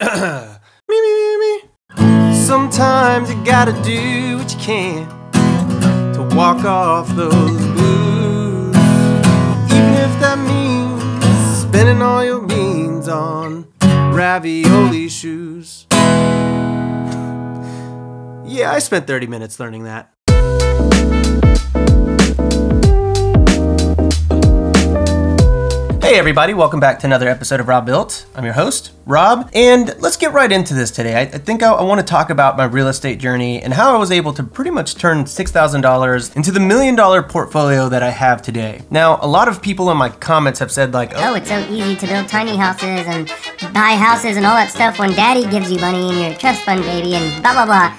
Me, me, me, me. Sometimes you gotta do what you can to walk off those blues, even if that means spending all your beans on ravioli shoes. Yeah, I spent 30 minutes learning that. Hey everybody, welcome back to another episode of Robuilt. I'm your host, Rob, and let's get right into this today. I think I want to talk about my real estate journey and how I was able to pretty much turn $6,000 into the $1 million portfolio that I have today. Now, a lot of people in my comments have said like, oh, it's so easy to build tiny houses and buy houses and all that stuff when daddy gives you money in your trust fund, baby, and blah, blah, blah.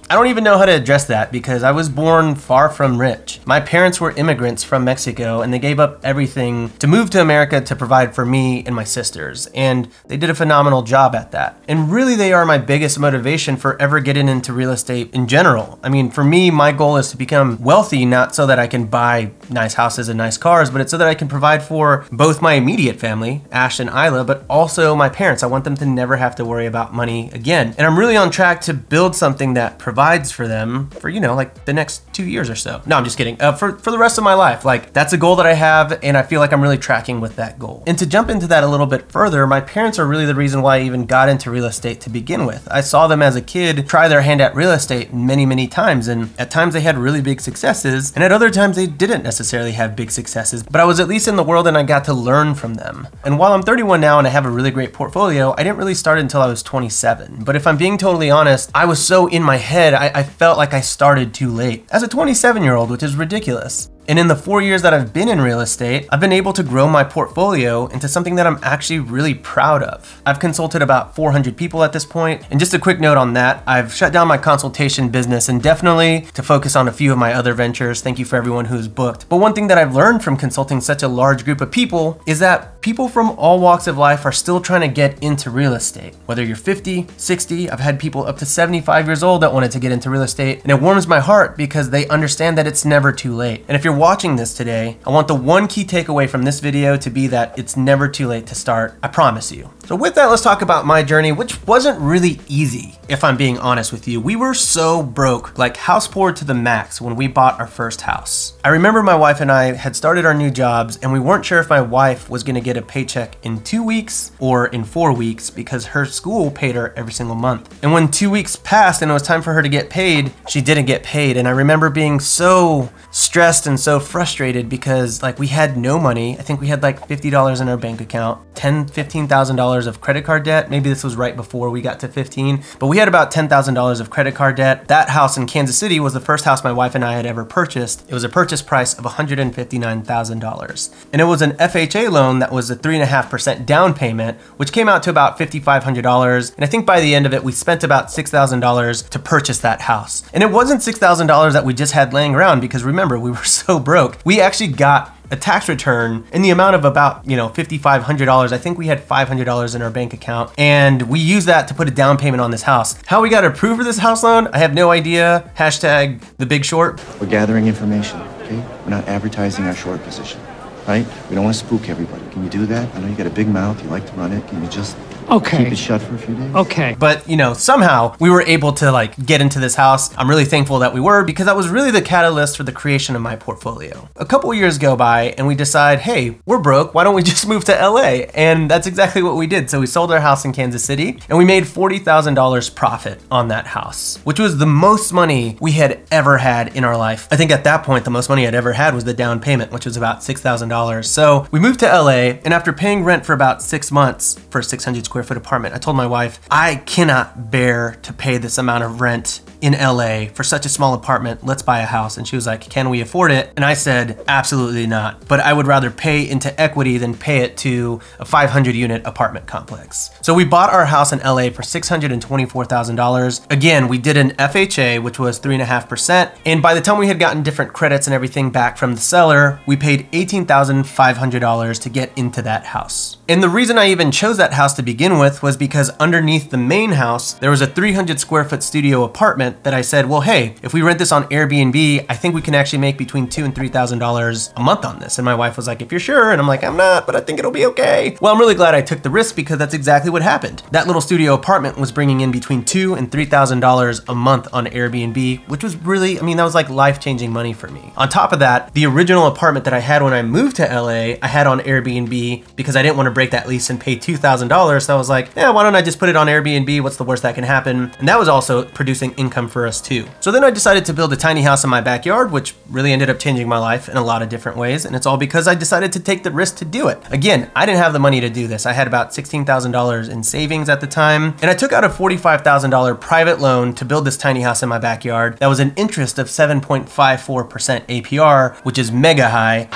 I don't even know how to address that because I was born far from rich. My parents were immigrants from Mexico and they gave up everything to move to America to provide for me and my sisters. And they did a phenomenal job at that. And really they are my biggest motivation for ever getting into real estate in general. I mean, for me, my goal is to become wealthy, not so that I can buy nice houses and nice cars, but it's so that I can provide for both my immediate family, Ash and Isla, but also my parents. I want them to never have to worry about money again. And I'm really on track to build something that provides for them for, you know, like the next 2 years or so. No, I'm just kidding. For the rest of my life. Like, that's a goal that I have, and I feel like I'm really tracking with that goal. And to jump into that a little bit further, my parents are really the reason why I even got into real estate to begin with. I saw them as a kid try their hand at real estate many, many times, and at times they had really big successes, and at other times they didn't necessarily have big successes, but I was at least in the world and I got to learn from them. And while I'm 31 now and I have a really great portfolio, I didn't really start until I was 27. But if I'm being totally honest, I was so in my head, I felt like I started too late as a 27-year-old, which is ridiculous. And in the 4 years that I've been in real estate, I've been able to grow my portfolio into something that I'm actually really proud of. I've consulted about 400 people at this point, and just a quick note on that, I've shut down my consultation business indefinitely to focus on a few of my other ventures. Thank you for everyone who's booked. But one thing that I've learned from consulting such a large group of people is that people from all walks of life are still trying to get into real estate. Whether you're 50, 60, I've had people up to 75 years old that wanted to get into real estate, and it warms my heart because they understand that it's never too late. And if you're watching this today, I want the one key takeaway from this video to be that it's never too late to start, I promise you. So with that, let's talk about my journey, which wasn't really easy, if I'm being honest with you. We were so broke, like house poor to the max when we bought our first house. I remember my wife and I had started our new jobs and we weren't sure if my wife was gonna get a paycheck in 2 weeks or in 4 weeks because her school paid her every single month. And when 2 weeks passed and it was time for her to get paid, she didn't get paid. And I remember being so stressed and so frustrated because like we had no money. I think we had like $50 in our bank account, $15,000 of credit card debt. Maybe this was right before we got to 15, but we had about $10,000 of credit card debt. That house in Kansas City was the first house my wife and I had ever purchased. It was a purchase price of $159,000. And it was an FHA loan that was a 3.5% down payment, which came out to about $5,500. And I think by the end of it, we spent about $6,000 to purchase that house. And it wasn't $6,000 that we just had laying around because remember, we were so broke. We actually got a tax return in the amount of about, $5,500. I think we had $500 in our bank account, and we used that to put a down payment on this house. How we got approved for this house loan, I have no idea. Hashtag the big short. We're gathering information, okay? We're not advertising our short position, right? We don't want to spook everybody. Can you do that? I know you got a big mouth, you like to run it. Can you just keep it shut for a few days? Okay. But, somehow we were able to get into this house. I'm really thankful that we were because that was really the catalyst for the creation of my portfolio. A couple years go by and we decide, hey, we're broke. Why don't we just move to LA? And that's exactly what we did. So we sold our house in Kansas City and we made $40,000 profit on that house, which was the most money we had ever had in our life. I think at that point, the most money I'd ever had was the down payment, which was about $6,000. So we moved to LA, and after paying rent for about 6 months for a 600 square foot apartment, I told my wife, I cannot bear to pay this amount of rent in LA for such a small apartment. Let's buy a house. And she was like, can we afford it? And I said, absolutely not. But I would rather pay into equity than pay it to a 500 unit apartment complex. So we bought our house in LA for $624,000. Again, we did an FHA, which was 3.5%. And by the time we had gotten different credits and everything back from the seller, we paid $18,500 to get into that house. And the reason I even chose that house to begin with was because underneath the main house, there was a 300 square foot studio apartment apartment that I said, well, hey, if we rent this on Airbnb, I think we can actually make between $2,000 and $3,000 a month on this. And my wife was like, if you're sure, and I'm like, I'm not, but I think it'll be okay. Well, I'm really glad I took the risk because that's exactly what happened. That little studio apartment was bringing in between $2,000 and $3,000 a month on Airbnb, which was really, I mean, that was like life-changing money for me. On top of that, the original apartment that I had when I moved to LA, I had on Airbnb because I didn't want to break that lease and pay $2,000. So I was like, yeah, why don't I just put it on Airbnb? What's the worst that can happen? And that was also producing income for us too. So then I decided to build a tiny house in my backyard, which really ended up changing my life in a lot of different ways. And it's all because I decided to take the risk to do it. Again, I didn't have the money to do this. I had about $16,000 in savings at the time. And I took out a $45,000 private loan to build this tiny house in my backyard. That was an interest of 7.54% APR, which is mega high.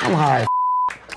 I'm high.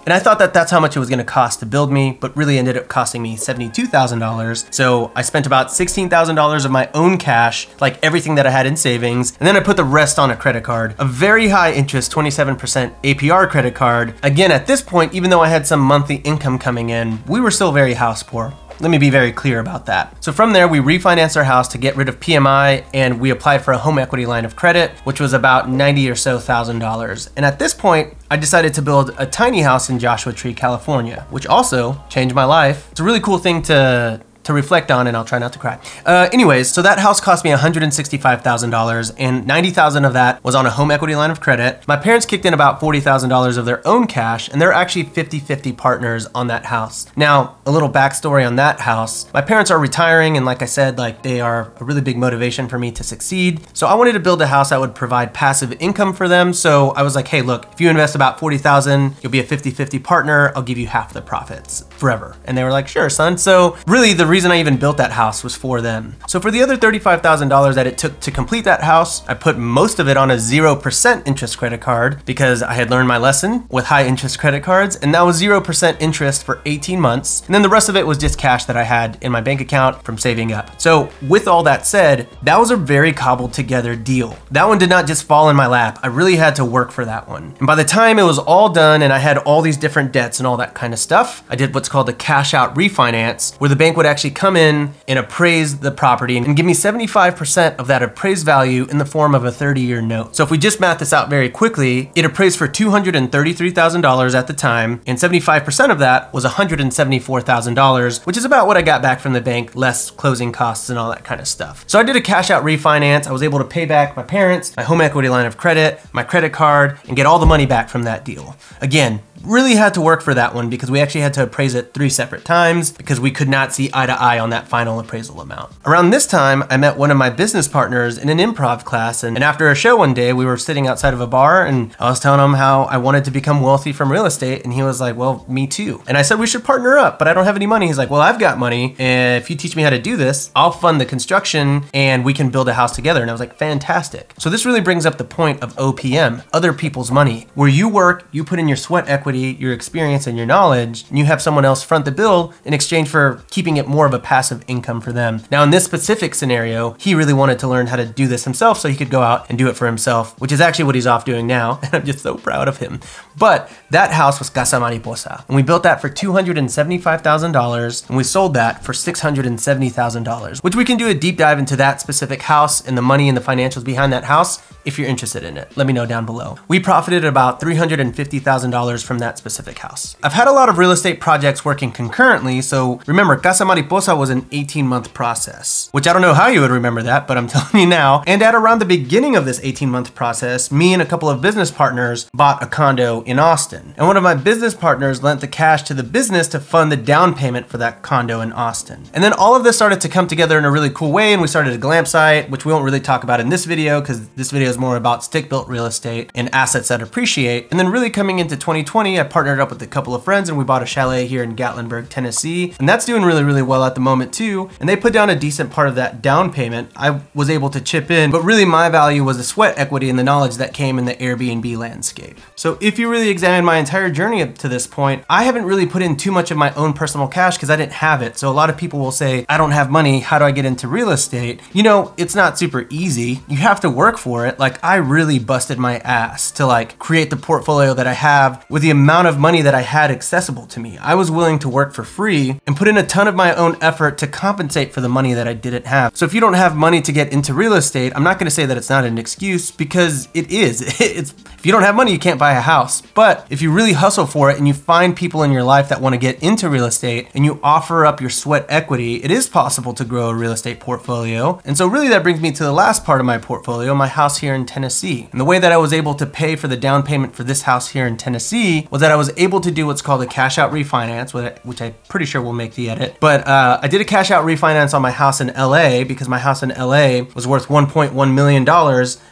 And I thought that that's how much it was gonna cost to build me, but really ended up costing me $72,000. So I spent about $16,000 of my own cash, like everything that I had in savings, and then I put the rest on a credit card, a very high interest 27% APR credit card. Again, at this point, even though I had some monthly income coming in, we were still very house poor. Let me be very clear about that. So from there, we refinanced our house to get rid of PMI, and we applied for a home equity line of credit, which was about $90,000 or so. And at this point, I decided to build a tiny house in Joshua Tree, California, which also changed my life. It's a really cool thing to reflect on, and I'll try not to cry. Anyways, so that house cost me $165,000, and $90,000 of that was on a home equity line of credit. My parents kicked in about $40,000 of their own cash, and they're actually 50-50 partners on that house. Now, a little backstory on that house. My parents are retiring, and like I said, like they are a really big motivation for me to succeed. So I wanted to build a house that would provide passive income for them. So I was like, hey, look, if you invest about $40,000, you'll be a 50-50 partner. I'll give you half the profits forever. And they were like, sure, son. So really the reason I even built that house was for them. So for the other $35,000 that it took to complete that house, I put most of it on a 0% interest credit card because I had learned my lesson with high interest credit cards, and that was 0% interest for 18 months. And then the rest of it was just cash that I had in my bank account from saving up. So with all that said, that was a very cobbled together deal. That one did not just fall in my lap. I really had to work for that one. And by the time it was all done and I had all these different debts and all that kind of stuff, I did what's called a cash out refinance, where the bank would actually come in and appraise the property and give me 75% of that appraised value in the form of a 30-year note. So if we just math this out very quickly, it appraised for $233,000 at the time, and 75% of that was $174,000, which is about what I got back from the bank, less closing costs and all that kind of stuff. So I did a cash out refinance. I was able to pay back my parents, my home equity line of credit, my credit card, and get all the money back from that deal. Again, really had to work for that one because we actually had to appraise it 3 separate times because we could not see eye to eye on that final appraisal amount. Around this time, I met one of my business partners in an improv class, and after a show one day, we were sitting outside of a bar, and I was telling him how I wanted to become wealthy from real estate, and he was like, well, me too. And I said, we should partner up, but I don't have any money. He's like, well, I've got money, and if you teach me how to do this, I'll fund the construction, and we can build a house together. And I was like, fantastic. So this really brings up the point of OPM, other people's money, where you work, you put in your sweat equity, your experience, and your knowledge, and you have someone else front the bill in exchange for keeping it more of a passive income for them. Now, in this specific scenario, he really wanted to learn how to do this himself so he could go out and do it for himself, which is actually what he's off doing now, and I'm just so proud of him. But that house was Casa Mariposa, and we built that for $275,000, and we sold that for $670,000, which we can do a deep dive into that specific house and the money and the financials behind that house if you're interested in it. Let me know down below. We profited about $350,000 from that specific house. I've had a lot of real estate projects working concurrently, so remember, Casa Mariposa was an 18-month process, which I don't know how you would remember that, but I'm telling you now. And at around the beginning of this 18-month process, me and a couple of business partners bought a condo in Austin. And one of my business partners lent the cash to the business to fund the down payment for that condo in Austin. And then all of this started to come together in a really cool way, and we started a glam site, which we won't really talk about in this video because this video is more about stick-built real estate and assets that appreciate. And then really coming into 2020, I partnered up with a couple of friends and we bought a chalet here in Gatlinburg, Tennessee. And that's doing really, really well at the moment too. And they put down a decent part of that down payment. I was able to chip in, but really my value was the sweat equity and the knowledge that came in the Airbnb landscape. So if you really examine my entire journey up to this point, I haven't really put in too much of my own personal cash because I didn't have it. So a lot of people will say, I don't have money, how do I get into real estate? You know, it's not super easy. You have to work for it. Like I really busted my ass to like create the portfolio that I have with the amount of money that I had accessible to me. I was willing to work for free and put in a ton of my own effort to compensate for the money that I didn't have. So if you don't have money to get into real estate, I'm not gonna say that it's not an excuse, because it is. If you don't have money, you can't buy a house. But if you really hustle for it and you find people in your life that wanna get into real estate and you offer up your sweat equity, it is possible to grow a real estate portfolio. And so really that brings me to the last part of my portfolio, my house here in Tennessee. And the way that I was able to pay for the down payment for this house here in Tennessee was that I was able to do what's called a cash out refinance, which I'm pretty sure will make the edit. But I did a cash out refinance on my house in LA because my house in LA was worth $1.1 million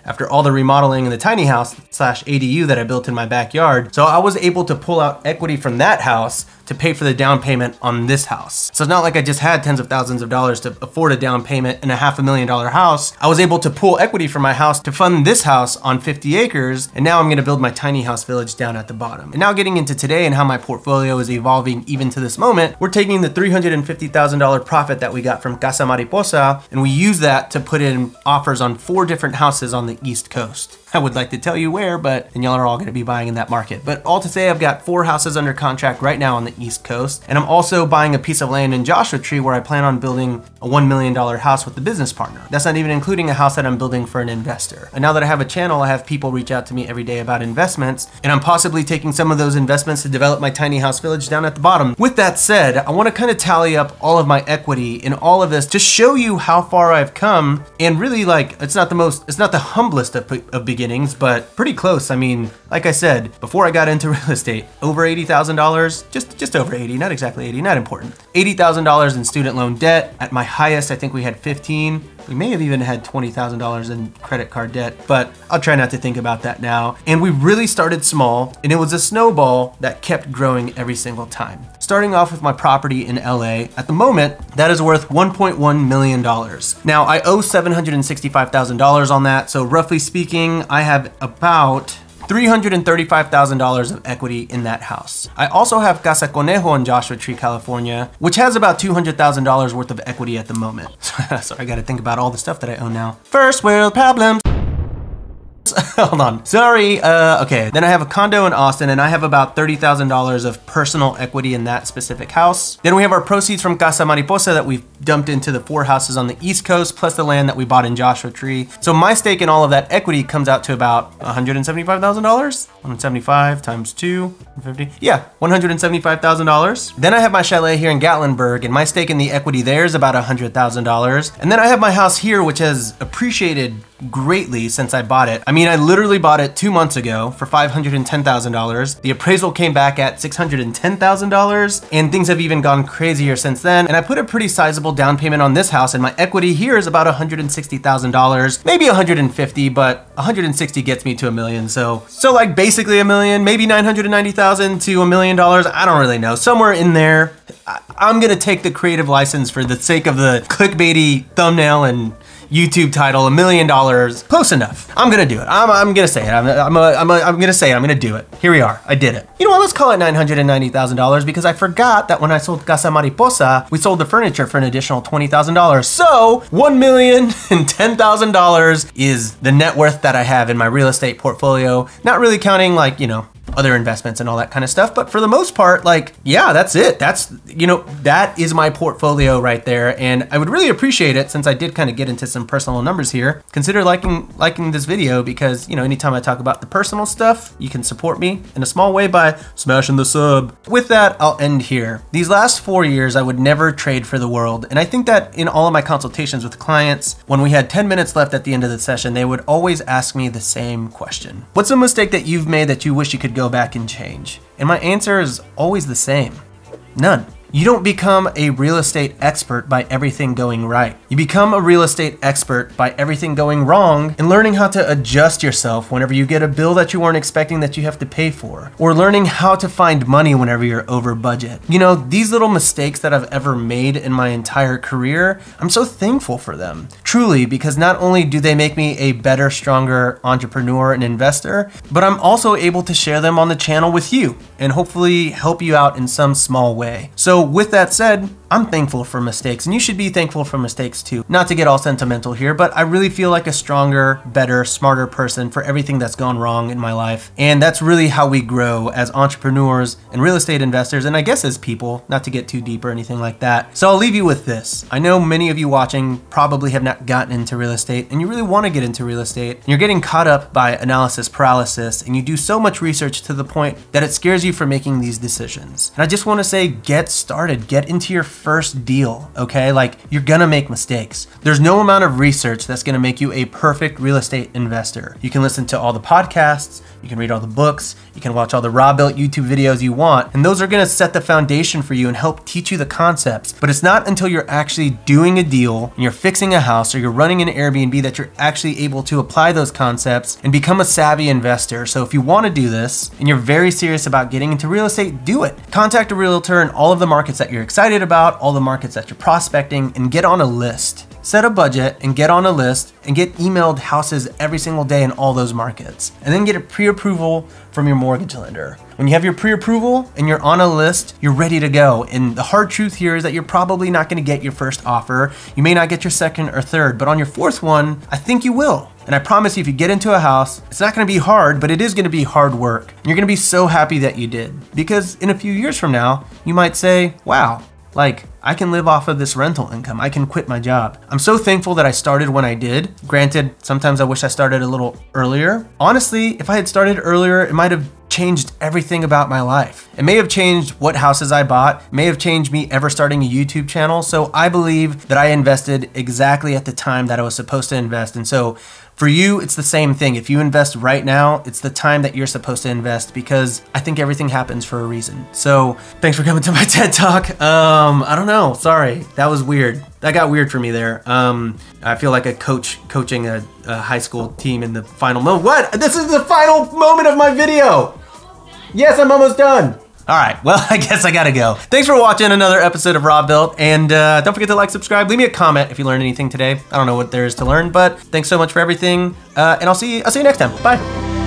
after all the remodeling in the tiny house / ADU that I built in my backyard. So I was able to pull out equity from that house to pay for the down payment on this house. So it's not like I just had tens of thousands of dollars to afford a down payment in a $500,000 house. I was able to pull equity from my house to fund this house on 50 acres, and now I'm gonna build my tiny house village down at the bottom. And now getting into today and how my portfolio is evolving even to this moment, we're taking the $350,000 profit that we got from Casa Mariposa, and we use that to put in offers on 4 different houses on the East Coast. I would like to tell you where, but then y'all are all gonna be buying in that market. But all to say, I've got 4 houses under contract right now on the East Coast, and I'm also buying a piece of land in Joshua Tree where I plan on building a $1 million house with a business partner. That's not even including a house that I'm building for an investor. And now that I have a channel, I have people reach out to me every day about investments, and I'm possibly taking some of those investments to develop my tiny house village down at the bottom. With that said, I wanna kind of tally up all of my equity in all of this to show you how far I've come, and really, like, it's not the humblest of beginnings, but pretty close. I mean, like I said, before I got into real estate, over $80,000, just over 80, not exactly 80, not important. $80,000 in student loan debt. At my highest, I think we had 15. We may have even had $20,000 in credit card debt, but I'll try not to think about that now. And we really started small, and it was a snowball that kept growing every single time. Starting off with my property in LA, at the moment, that is worth $1.1 million. Now, I owe $765,000 on that, so roughly speaking, I have about $335,000 of equity in that house. I also have Casa Conejo in Joshua Tree, California, which has about $200,000 worth of equity at the moment. So I gotta think about all the stuff that I own now. First world problems. Hold on, sorry, okay. Then I have a condo in Austin, and I have about $30,000 of personal equity in that specific house. Then we have our proceeds from Casa Mariposa that we've dumped into the 4 houses on the East Coast, plus the land that we bought in Joshua Tree. So my stake in all of that equity comes out to about $175,000? 175 times 2, 150, yeah, $175,000. Then I have my chalet here in Gatlinburg, and my stake in the equity there is about $100,000. And then I have my house here, which has appreciated greatly since I bought it. I mean, I literally bought it 2 months ago for $510,000. The appraisal came back at $610,000, and things have even gone crazier since then. And I put a pretty sizable down payment on this house, and my equity here is about $160,000, maybe $150, but 160 gets me to $1 million. So like basically $1 million, maybe $990,000 to $1 million. I don't really know, somewhere in there. I'm gonna take the creative license for the sake of the clickbaity thumbnail and YouTube title, $1 million, close enough. I'm gonna do it. I'm gonna say it. I'm gonna say it. I'm gonna do it. Here we are. I did it. You know what? Let's call it $990,000 because I forgot that when I sold Casa Mariposa, we sold the furniture for an additional $20,000. So $1,010,000 is the net worth that I have in my real estate portfolio. Not really counting, like, you know, other investments and all that kind of stuff. But for the most part, like, yeah, that's it. That's, you know, that is my portfolio right there. And I would really appreciate it, since I did kind of get into some personal numbers here. Consider liking this video, because, you know, anytime I talk about the personal stuff, you can support me in a small way by smashing the sub. With that, I'll end here. These last 4 years, I would never trade for the world. And I think that in all of my consultations with clients, when we had 10 minutes left at the end of the session, they would always ask me the same question. What's a mistake that you've made that you wish you could go back and change? And my answer is always the same: none. You don't become a real estate expert by everything going right. You become a real estate expert by everything going wrong and learning how to adjust yourself whenever you get a bill that you weren't expecting that you have to pay for, or learning how to find money whenever you're over budget. You know, these little mistakes that I've ever made in my entire career, I'm so thankful for them. Truly, because not only do they make me a better, stronger entrepreneur and investor, but I'm also able to share them on the channel with you and hopefully help you out in some small way. So with that said, I'm thankful for mistakes, and you should be thankful for mistakes too. Not to get all sentimental here, but I really feel like a stronger, better, smarter person for everything that's gone wrong in my life. And that's really how we grow as entrepreneurs and real estate investors, and I guess as people, not to get too deep or anything like that. So I'll leave you with this. I know many of you watching probably have not gotten into real estate, and you really want to get into real estate, and you're getting caught up by analysis paralysis, and you do so much research to the point that it scares you from making these decisions. And I just want to say, get started, get into your first deal, okay? Like, you're gonna make mistakes. There's no amount of research that's gonna make you a perfect real estate investor. You can listen to all the podcasts, you can read all the books, you can watch all the Robuilt YouTube videos you want, and those are gonna set the foundation for you and help teach you the concepts. But it's not until you're actually doing a deal, and you're fixing a house, or you're running an Airbnb that you're actually able to apply those concepts and become a savvy investor. So if you wanna do this, and you're very serious about getting into real estate, do it. Contact a realtor in all of the markets that you're excited about, all the markets that you're prospecting, and get on a list. Set a budget and get on a list and get emailed houses every single day in all those markets. And then get a pre-approval from your mortgage lender. When you have your pre-approval and you're on a list, you're ready to go. And the hard truth here is that you're probably not gonna get your first offer. You may not get your second or third, but on your fourth one, I think you will. And I promise you, if you get into a house, it's not gonna be hard, but it is gonna be hard work. You're gonna be so happy that you did. Because in a few years from now, you might say, wow, like, I can live off of this rental income. I can quit my job. I'm so thankful that I started when I did. Granted, sometimes I wish I started a little earlier. Honestly, if I had started earlier, it might have changed everything about my life. It may have changed what houses I bought, it may have changed me ever starting a YouTube channel. So I believe that I invested exactly at the time that I was supposed to invest. And so for you, it's the same thing. If you invest right now, it's the time that you're supposed to invest, because I think everything happens for a reason. So thanks for coming to my TED Talk. I don't know, sorry, that was weird. That got weird for me there. I feel like a coach coaching a high school team in the final moment. What? This is the final moment of my video. Yes, I'm almost done. All right, well, I guess I gotta go. Thanks for watching another episode of Robuilt, and don't forget to like, subscribe, leave me a comment if you learned anything today. I don't know what there is to learn, but thanks so much for everything, and I'll see you next time. Bye.